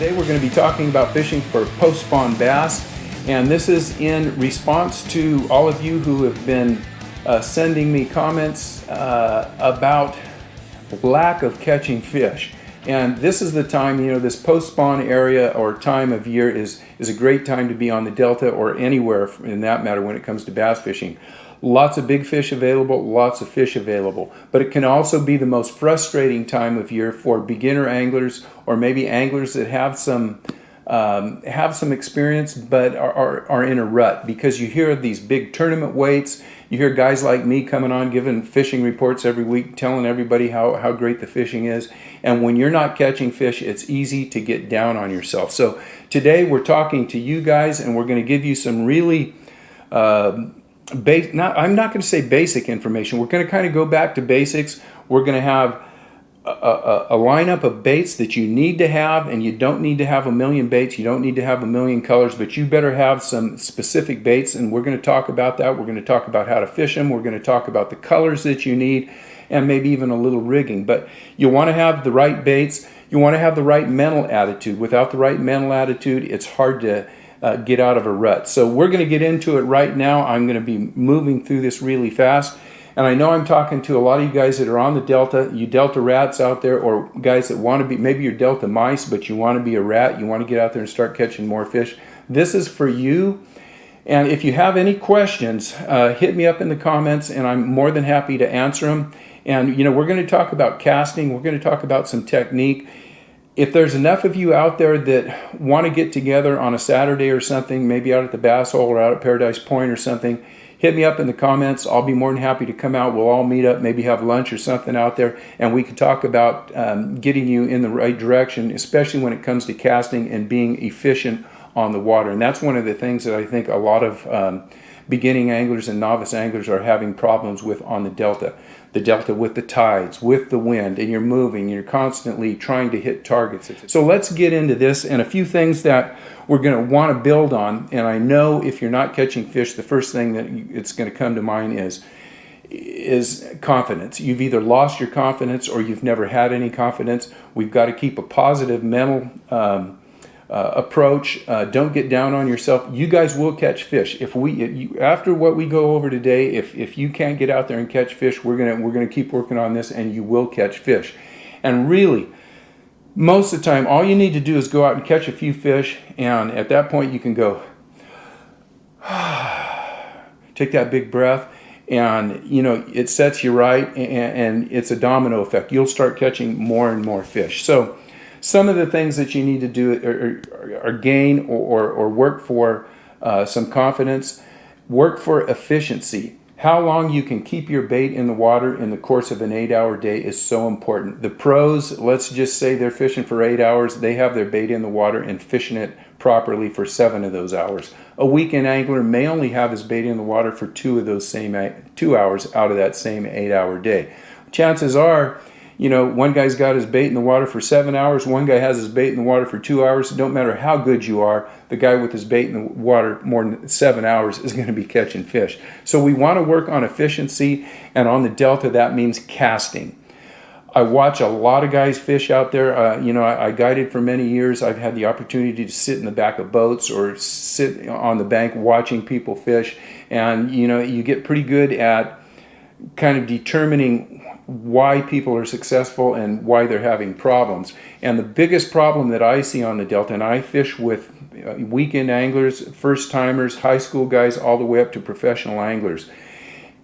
Today we're going to be talking about fishing for post-spawn bass, and this is in response to all of you who have been sending me comments about lack of catching fish. And this is the time, this post-spawn area or time of year is a great time to be on the Delta or anywhere in that matter when it comes to bass fishing. Lots of big fish available, lots of fish available, but it can also be the most frustrating time of year for beginner anglers or maybe anglers that have some experience but are in a rut, because you hear these big tournament weights. You hear guys like me coming on giving fishing reports every week, telling everybody how great the fishing is. And when you're not catching fish, it's easy to get down on yourself. So today we're talking to you guys, and we're going to give you some really I'm not going to say basic information. We're going to kind of go back to basics. We're going to have a lineup of baits that you need to have, and you don't need to have a million baits. You don't need to have a million colors, but you better have some specific baits, and we're going to talk about that. We're going to talk about how to fish them. We're going to talk about the colors that you need, and maybe even a little rigging. But you want to have the right baits. You want to have the right mental attitude. Without the right mental attitude, it's hard to get out of a rut. So we're going to get into it right now. I'm going to be moving through this really fast. And I know I'm talking to a lot of you guys that are on the Delta, you Delta rats out there, or guys that want to be, maybe you're Delta mice, but you want to be a rat, you want to get out there and start catching more fish. This is for you. And if you have any questions, hit me up in the comments, and I'm more than happy to answer them. And we're going to talk about casting. We're going to talk about some technique. If there's enough of you out there that want to get together on a Saturday or something, maybe out at the Bass Hole or out at Paradise Point or something, hit me up in the comments. I'll be more than happy to come out. We'll all meet up, maybe have lunch or something out there, and we can talk about getting you in the right direction, especially when it comes to casting and being efficient on the water. And that's one of the things that I think a lot of beginning anglers and novice anglers are having problems with on the Delta. The Delta with the tides, with the wind, and you're moving, you're constantly trying to hit targets. So let's get into this, and a few things that we're going to want to build on. And I know if you're not catching fish, the first thing that it's going to come to mind is confidence. You've either lost your confidence or you've never had any confidence. We've got to keep a positive mental approach. Don't get down on yourself. You guys will catch fish. After what we go over today, if you can't get out there and catch fish, we're gonna keep working on this, and you will catch fish. And really, most of the time, all you need to do is go out and catch a few fish, and at that point you can go take that big breath, and it sets you right, and it's a domino effect. You'll start catching more and more fish. So some of the things that you need to do are gain or work for some confidence. Work for efficiency. How long you can keep your bait in the water in the course of an 8-hour day is so important. The pros, let's just say they're fishing for 8 hours. They have their bait in the water and fishing it properly for 7 of those hours. A weekend angler may only have his bait in the water for 2 of those same 2 hours out of that same 8-hour day. Chances are, one guy's got his bait in the water for 7 hours, one guy has his bait in the water for 2 hours. It don't matter how good you are, the guy with his bait in the water more than 7 hours is going to be catching fish. So we want to work on efficiency, and on the Delta that means casting. I watch a lot of guys fish out there. I guided for many years. I've had the opportunity to sit in the back of boats or sit on the bank watching people fish, and you get pretty good at kind of determining why people are successful and why they're having problems. And the biggest problem that I see on the Delta, and I fish with weekend anglers, first timers, high school guys, all the way up to professional anglers.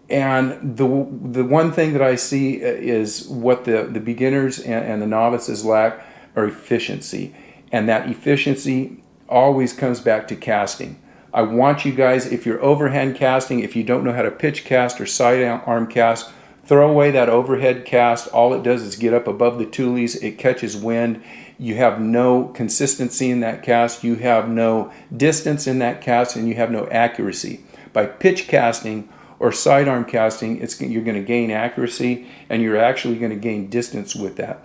And the one thing that I see is what the beginners and the novices lack are efficiency. And that efficiency always comes back to casting. I want you guys, if you're overhand casting, if you don't know how to pitch cast or sidearm cast, throw away that overhead cast. All it does is get up above the tules. It catches wind. You have no consistency in that cast. You have no distance in that cast, and you have no accuracy. By pitch casting or sidearm casting, you're going to gain accuracy, and you're actually going to gain distance with that.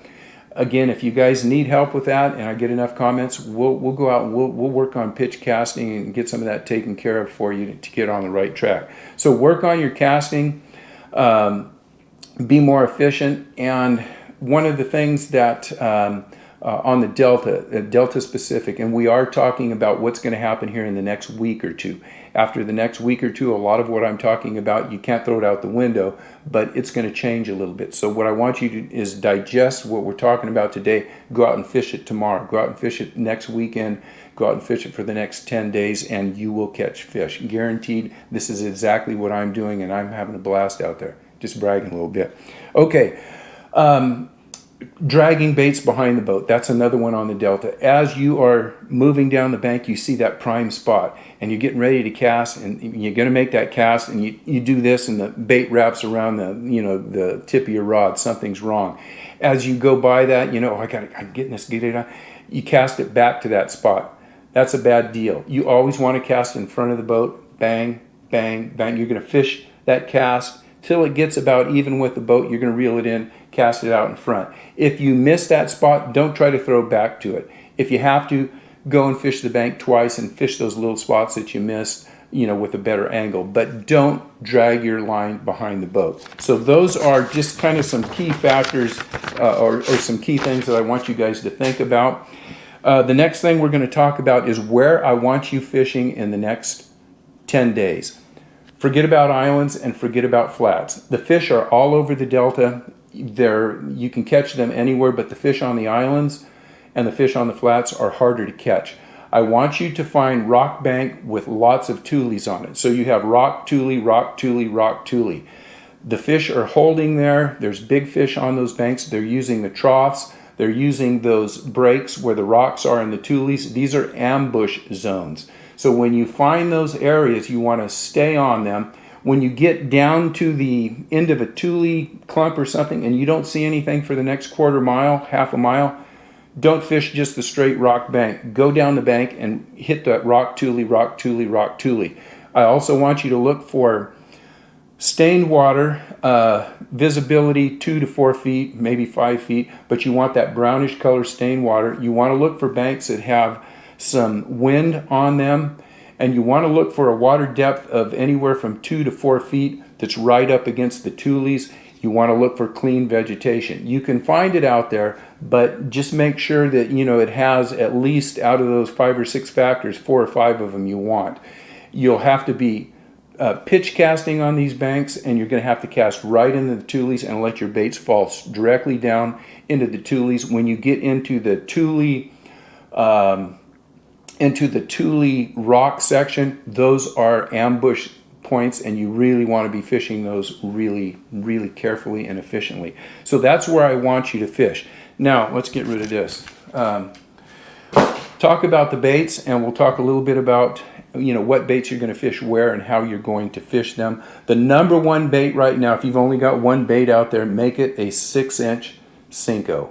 Again, if you guys need help with that, and I get enough comments, we'll go out and we'll work on pitch casting and get some of that taken care of for you to get on the right track. So work on your casting. Be more efficient. And one of the things that on the Delta, Delta specific, and we are talking about what's going to happen here in the next week or two. After the next week or two, a lot of what I'm talking about, you can't throw it out the window, but it's going to change a little bit. So what I want you to is digest what we're talking about today. Go out and fish it tomorrow. Go out and fish it next weekend. Go out and fish it for the next 10 days, and you will catch fish. Guaranteed. This is exactly what I'm doing, and I'm having a blast out there. Just bragging a little bit. Okay. Dragging baits behind the boat. That's another one on the Delta. As you are moving down the bank, you see that prime spot and you're getting ready to cast, and you're going to make that cast, and you do this and the bait wraps around the tip of your rod. Something's wrong. As you go by that, I'm getting this, get it on. You cast it back to that spot. That's a bad deal. You always want to cast in front of the boat. Bang, bang, bang. You're going to fish that cast till it gets about even with the boat. You're going to reel it in, cast it out in front. If you miss that spot, don't try to throw back to it. If you have to, go and fish the bank twice and fish those little spots that you missed, with a better angle. But don't drag your line behind the boat. So those are just kind of some key factors or some key things that I want you guys to think about. The next thing we're going to talk about is where I want you fishing in the next 10 days. Forget about islands and forget about flats. The fish are all over the Delta. You can catch them anywhere, but the fish on the islands and the fish on the flats are harder to catch. I want you to find rock bank with lots of tules on it. So you have rock, tule, rock, tule, rock, tule. The fish are holding there. There's big fish on those banks. They're using the troughs. They're using those breaks where the rocks are and the tules. These are ambush zones. So when you find those areas, you want to stay on them. When you get down to the end of a tule clump or something and you don't see anything for the next quarter mile, half a mile, don't fish just the straight rock bank. Go down the bank and hit that rock, tule, rock, tule, rock, tule. I also want you to look for stained water, visibility 2 to 4 feet, maybe 5 feet, but you want that brownish color stained water. You want to look for banks that have some wind on them, and you want to look for a water depth of anywhere from 2 to 4 feet that's right up against the tules. You want to look for clean vegetation. You can find it out there, but just make sure that it has at least, out of those 5 or 6 factors, 4 or 5 of them you want. You'll have to be pitch casting on these banks, and you're going to have to cast right into the tules and let your baits fall directly down into the tules. When you get into the tule rock section, those are ambush points, and you really want to be fishing those really, really carefully and efficiently. So that's where I want you to fish. Now, let's get rid of this. Talk about the baits, and we'll talk a little bit about what baits you're going to fish where and how you're going to fish them. The number one bait right now, if you've only got one bait out there, make it a 6-inch Senko.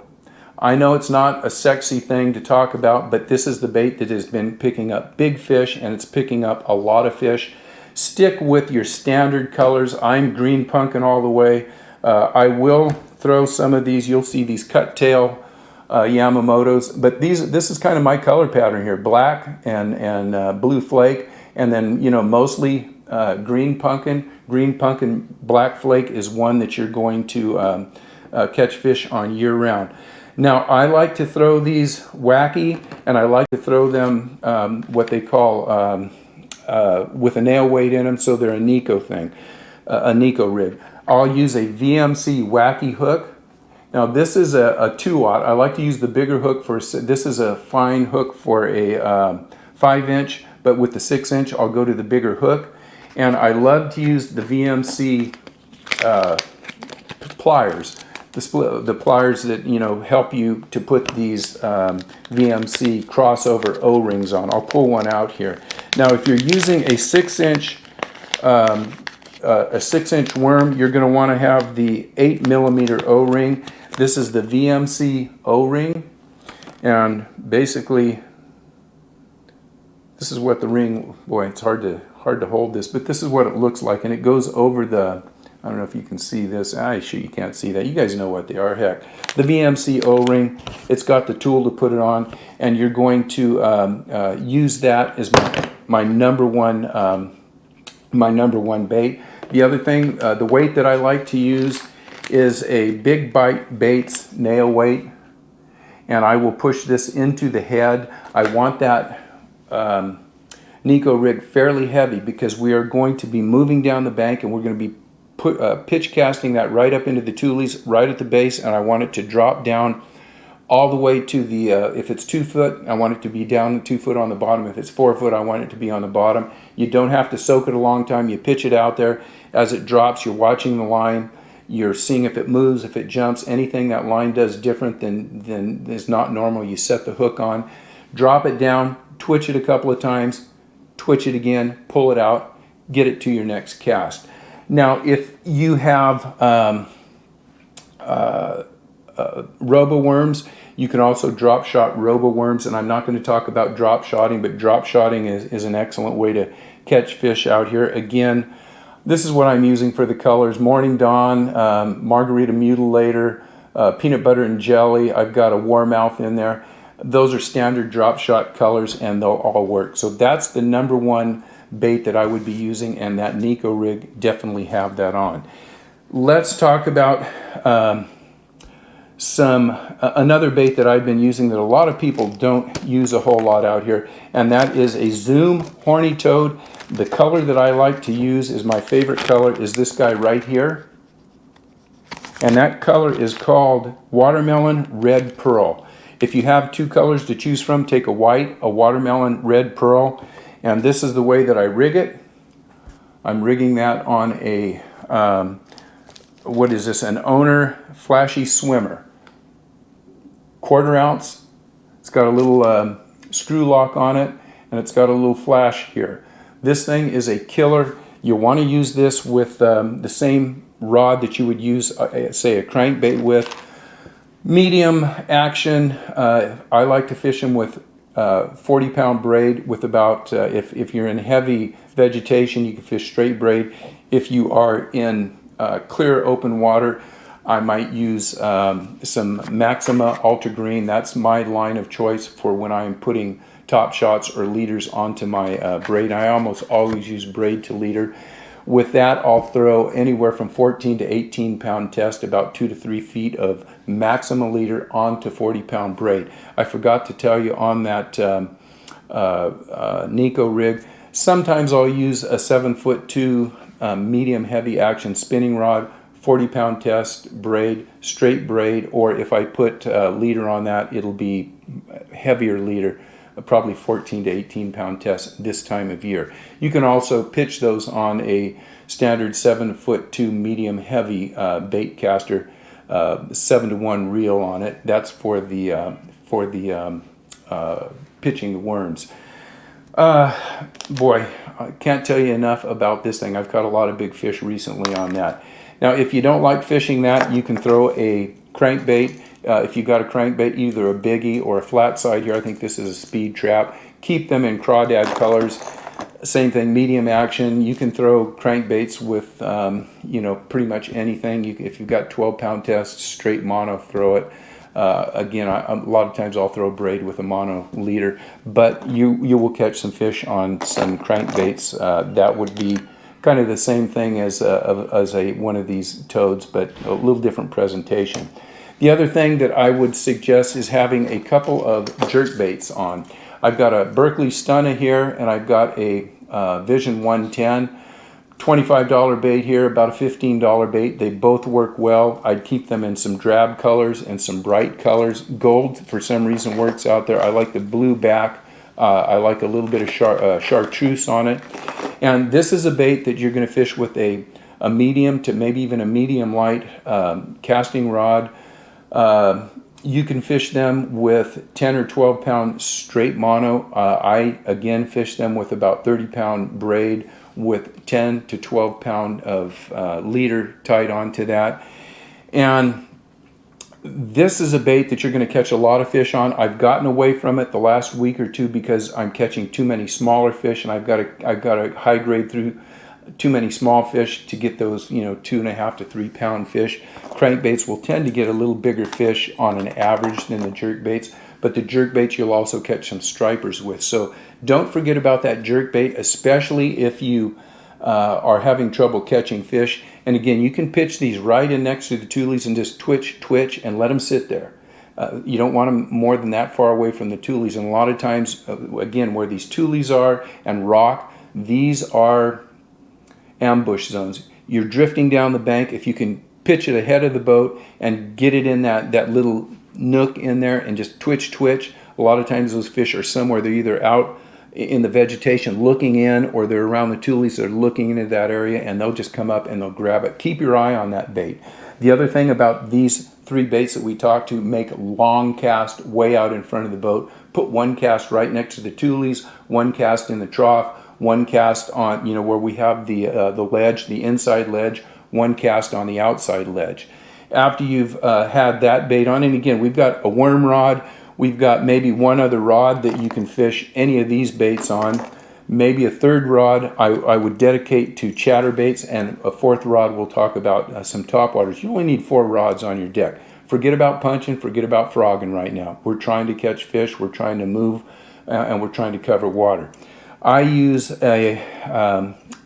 I know it's not a sexy thing to talk about, but this is the bait that has been picking up big fish, and it's picking up a lot of fish. Stick with your standard colors. I'm green pumpkin all the way. I will throw some of these. You'll see these cut tail Yamamotos, but this is kind of my color pattern here: black and blue flake, and then mostly green pumpkin. Green pumpkin black flake is one that you're going to catch fish on year round. Now, I like to throw these wacky, and I like to throw them what they call with a nail weight in them, so they're a Nico thing, a Nico rig. I'll use a VMC wacky hook. Now, this is a 2-aught. I like to use the bigger hook this is a fine hook for a 5-inch, but with the 6-inch, I'll go to the bigger hook. And I love to use the VMC pliers. The pliers that help you to put these VMC crossover O-rings on. I'll pull one out here. Now, if you're using a 6-inch worm, you're going to want to have the 8mm O-ring. This is the VMC O-ring, and basically, this is what the ring. Boy, it's hard to hold this, but this is what it looks like, and it goes over the. I don't know if you can see this. Shoot, you can't see that. You guys know what they are. Heck, the VMC O-ring. It's got the tool to put it on, and you're going to use that as my number one bait. The other thing, the weight that I like to use is a Big Bite Baits nail weight, and I will push this into the head. I want that Neko rig fairly heavy because we are going to be moving down the bank, and we're going to be pitch casting that right up into the tules, right at the base, and I want it to drop down all the way to the, if it's 2 foot, I want it to be down 2 foot on the bottom. If it's 4 foot, I want it to be on the bottom. You don't have to soak it a long time. You pitch it out there. As it drops, you're watching the line. You're seeing if it moves, if it jumps, anything that line does different than is not normal. You set the hook on, drop it down, twitch it a couple of times, twitch it again, pull it out, get it to your next cast. Now, if you have robo worms, you can also drop shot robo worms, and I'm not going to talk about drop shotting, but drop shotting is an excellent way to catch fish out here. Again, this is what I'm using for the colors: Morning Dawn, Margarita Mutilator, Peanut Butter and Jelly. I've got a Warmouth in there. Those are standard drop shot colors, and they'll all work. So that's the #1 bait that I would be using, and that Neko rig definitely have that on. Let's talk about another bait that I've been using that a lot of people don't use a whole lot out here, and that is a Zoom Horny Toad. The color that I like to use, is my favorite color, is this guy right here, and that color is called Watermelon Red Pearl. If you have 2 colors to choose from, take a white, a watermelon red pearl, and this is the way that I rig it. I'm rigging that on a what is this, an Owner Flashy Swimmer, 1/4 ounce. It's got a little screw lock on it, and it's got a little flash here. This thing is a killer. You want to use this with the same rod that you would use, say, a crankbait with. Medium action. I like to fish them with 40-pound braid with about, if you're in heavy vegetation, you can fish straight braid. If you are in clear open water, I might use some Maxima Ultra Green. That's my line of choice for when I'm putting top shots or leaders onto my braid. I almost always use braid to leader. With that, I'll throw anywhere from 14 to 18 pound test, about 2 to 3 feet of Maxima leader onto 40-pound braid. I forgot to tell you on that Neko rig, sometimes I'll use a 7'2" medium heavy action spinning rod, 40-pound test, braid, straight braid, or if I put leader on that, it'll be heavier leader, probably 14 to 18 pound test this time of year. You can also pitch those on a standard 7'2" medium heavy bait caster, 7-to-1 reel on it. That's for the pitching the worms. Boy, I can't tell you enough about this thing. I've caught a lot of big fish recently on that. Now, if you don't like fishing that, you can throw a crankbait. If you've got a crankbait, either a biggie or a flat side here, I think this is a Speed Trap. Keep them in crawdad colors. Same thing, medium action. You can throw crankbaits with, pretty much anything. If you've got 12-pound test, straight mono, throw it. Again, a lot of times I'll throw braid with a mono leader, but you will catch some fish on some crankbaits. That would be kind of the same thing as one of these toads, but a little different presentation. The other thing that I would suggest is having a couple of jerk baits on. I've got a Berkley Stunna here, and I've got a Vision 110. $25 bait here, about a $15 bait. They both work well. I'd keep them in some drab colors and some bright colors. Gold, for some reason, works out there. I like the blue back. I like a little bit of chartreuse on it. And this is a bait that you're going to fish with a medium to maybe even a medium light casting rod. You can fish them with 10 or 12 pound straight mono. I again fish them with about 30-pound braid with 10 to 12 pound of leader tied onto that. And this is a bait that you're going to catch a lot of fish on. I've gotten away from it the last week or two because I'm catching too many smaller fish, and I've got to high grade through too many small fish to get those 2.5 to 3 pound fish. Crankbaits will tend to get a little bigger fish on an average than the jerkbaits, but the jerkbaits you'll also catch some stripers with. So don't forget about that jerkbait, especially if you are having trouble catching fish. And again, you can pitch these right in next to the tules and just twitch, and let them sit there. You don't want them more than that far away from the tules. And a lot of times, again, where these tules are and rock, these are ambush zones. You're drifting down the bank. If you can pitch it ahead of the boat and get it in that little nook in there and just twitch. A lot of times those fish are somewhere. They're either out in the vegetation looking in, or they're around the tules. They're looking into that area, and they'll just come up and they'll grab it. Keep your eye on that bait. The other thing about these 3 baits that we talked to, make long cast way out in front of the boat. Put one cast right next to the tules, one cast in the trough, one cast on, where we have the ledge, the inside ledge, one cast on the outside ledge. After you've had that bait on, and again, we've got a worm rod, we've got maybe one other rod that you can fish any of these baits on, maybe a third rod I would dedicate to chatterbaits, and a fourth rod we'll talk about some topwaters. You only need 4 rods on your deck. Forget about punching, forget about frogging right now. We're trying to catch fish, we're trying to move, and we're trying to cover water. I use a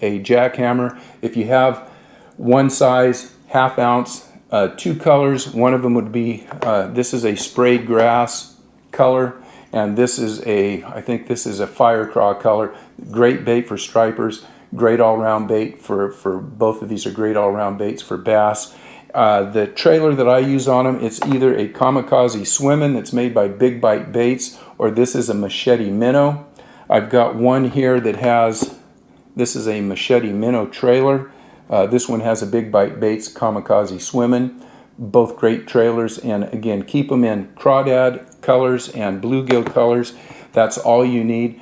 jackhammer. If you have one size, 1/2 ounce, 2 colors, one of them would be, this is a sprayed grass color, and this is I think this is a fire craw color. Great bait for stripers, great all-round bait for both of these are great all-round baits for bass. The trailer that I use on them, it's either a Kamikaze Swimmin' that's made by Big Bite Baits, or this is a Machete Minnow. I've got one here that has, this is a Machete Minnow trailer. This one has a Big Bite Baits Kamikaze Swimmin'. Both great trailers, and again, keep them in crawdad colors and bluegill colors. That's all you need.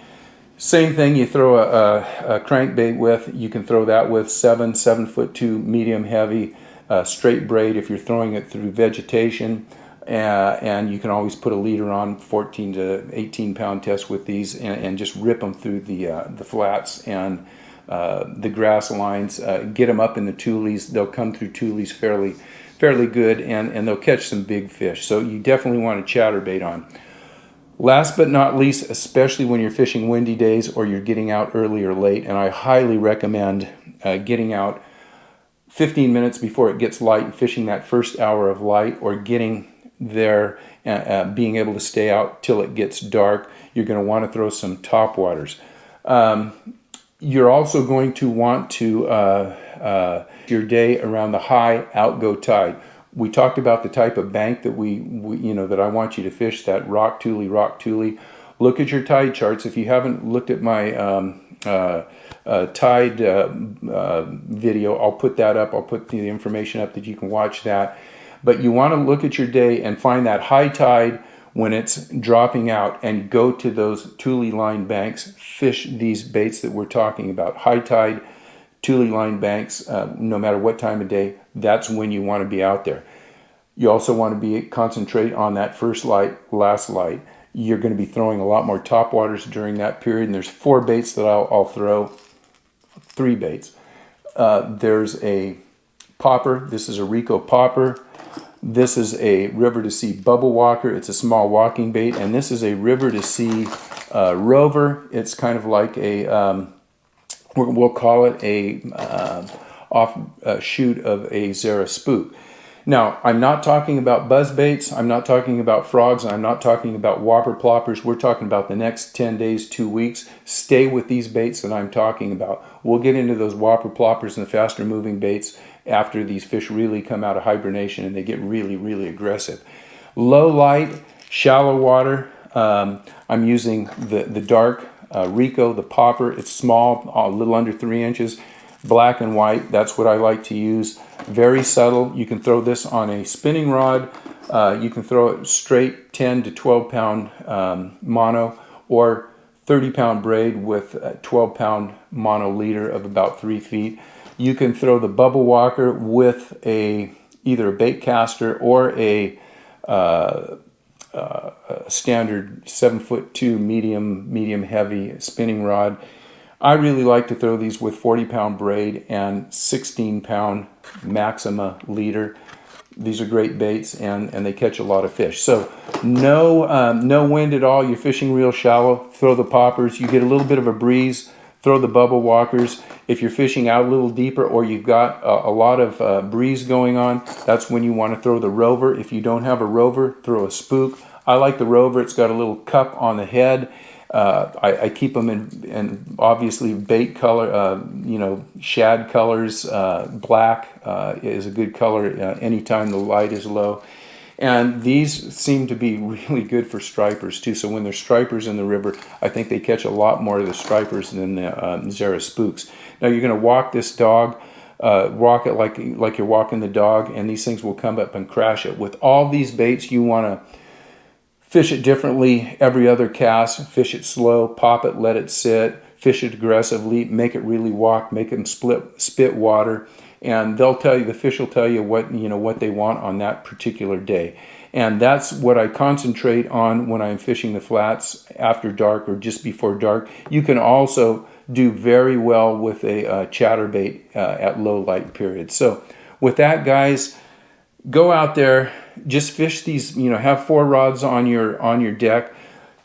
Same thing, you throw a crankbait with, you can throw that with 7'2" medium heavy straight braid if you're throwing it through vegetation. And you can always put a leader on, 14 to 18 pound test with these, and just rip them through the flats and the grass lines. Get them up in the tules. They'll come through tules fairly good, and they'll catch some big fish. So you definitely want a chatterbait on. Last but not least, especially when you're fishing windy days or you're getting out early or late, and I highly recommend getting out 15 minutes before it gets light and fishing that first hour of light, or getting there, being able to stay out till it gets dark. You're going to want to throw some topwaters. You're also going to want to your day around the high outgo tide. We talked about the type of bank that we that I want you to fish, that rock tule. Look at your tide charts. If you haven't looked at my tide video, I'll put that up. I'll put the information up that you can watch that. But you want to look at your day and find that high tide when it's dropping out, and go to those tule line banks. Fish these baits that we're talking about. High tide, tule line banks, no matter what time of day, that's when you want to be out there. You also want to concentrate on that first light, last light. You're going to be throwing a lot more topwaters during that period, and there's 4 baits that I'll throw, 3 baits. There's a popper. This is a Rico popper. This is a River to Sea bubble walker. It's a small walking bait, and this is a River to Sea rover. It's kind of like a, we'll call it a offshoot of a Zara spook. Now, I'm not talking about buzz baits, I'm not talking about frogs, I'm not talking about whopper ploppers. We're talking about the next 10 days, 2 weeks. Stay with these baits that I'm talking about. We'll get into those whopper ploppers and the faster moving baits after these fish really come out of hibernation and they get really aggressive. Low light, shallow water, I'm using the dark Rico, the popper. It's small, a little under 3 inches, black and white. That's what I like to use. Very subtle. You can throw this on a spinning rod. You can throw it straight 10 to 12 pound mono, or 30 pound braid with a 12 pound mono leader of about 3 feet. You can throw the bubble walker with either a bait caster or a standard 7'2" medium heavy spinning rod. I really like to throw these with 40 pound braid and 16 pound Maxima leader. These are great baits, and they catch a lot of fish. So no wind at all. You're fishing real shallow. Throw the poppers. You get a little bit of a breeze throw the bubble walkers. If you're fishing out a little deeper or you've got a lot of breeze going on, that's when you want to throw the Rover. If you don't have a Rover, throw a spook. I like the Rover. It's got a little cup on the head. I keep them in obviously bait color, shad colors. Black is a good color anytime the light is low. And these seem to be really good for stripers too. So when there's stripers in the river, I think they catch a lot more of the stripers than the Zara spooks. Now you're going to walk this dog, walk it like you're walking the dog, and these things will come up and crash it. With all these baits, you want to fish it differently every other cast. Fish it slow, pop it, let it sit. Fish it aggressively, make it really walk, make them spit water. And they'll tell you, the fish will tell you what they want on that particular day. And that's what I concentrate on when I'm fishing the flats after dark or just before dark. You can also do very well with a chatterbait at low light periods. So with that, guys, go out there, just fish these, have 4 rods on your deck.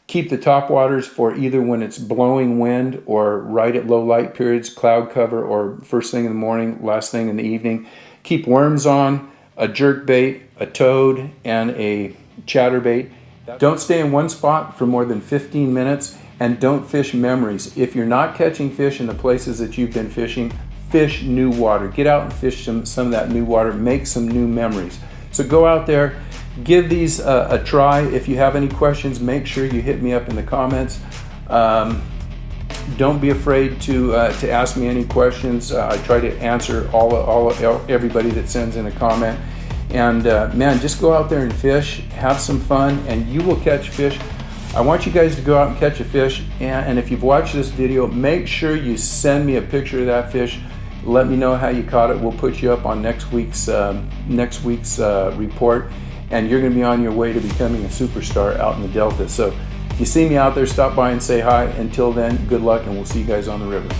Keep the top waters for either when it's blowing wind or right at low light periods, cloud cover, or first thing in the morning, last thing in the evening. Keep worms on, a jerk bait, a toad, and a chatterbait. Don't stay in one spot for more than 15 minutes, and don't fish memories. If you're not catching fish in the places that you've been fishing, fish new water. Get out and fish some of that new water. Make some new memories. So go out there. Give these a try. If you have any questions, make sure you hit me up in the comments. Don't be afraid to ask me any questions. I try to answer everybody that sends in a comment. And man, just go out there and fish, have some fun, and you will catch fish. I want you guys to go out and catch a fish. And if you've watched this video, make sure you send me a picture of that fish. Let me know how you caught it. We'll put you up on next week's report. And you're going to be on your way to becoming a superstar out in the Delta. So if you see me out there, stop by and say hi. Until then, good luck, and we'll see you guys on the river.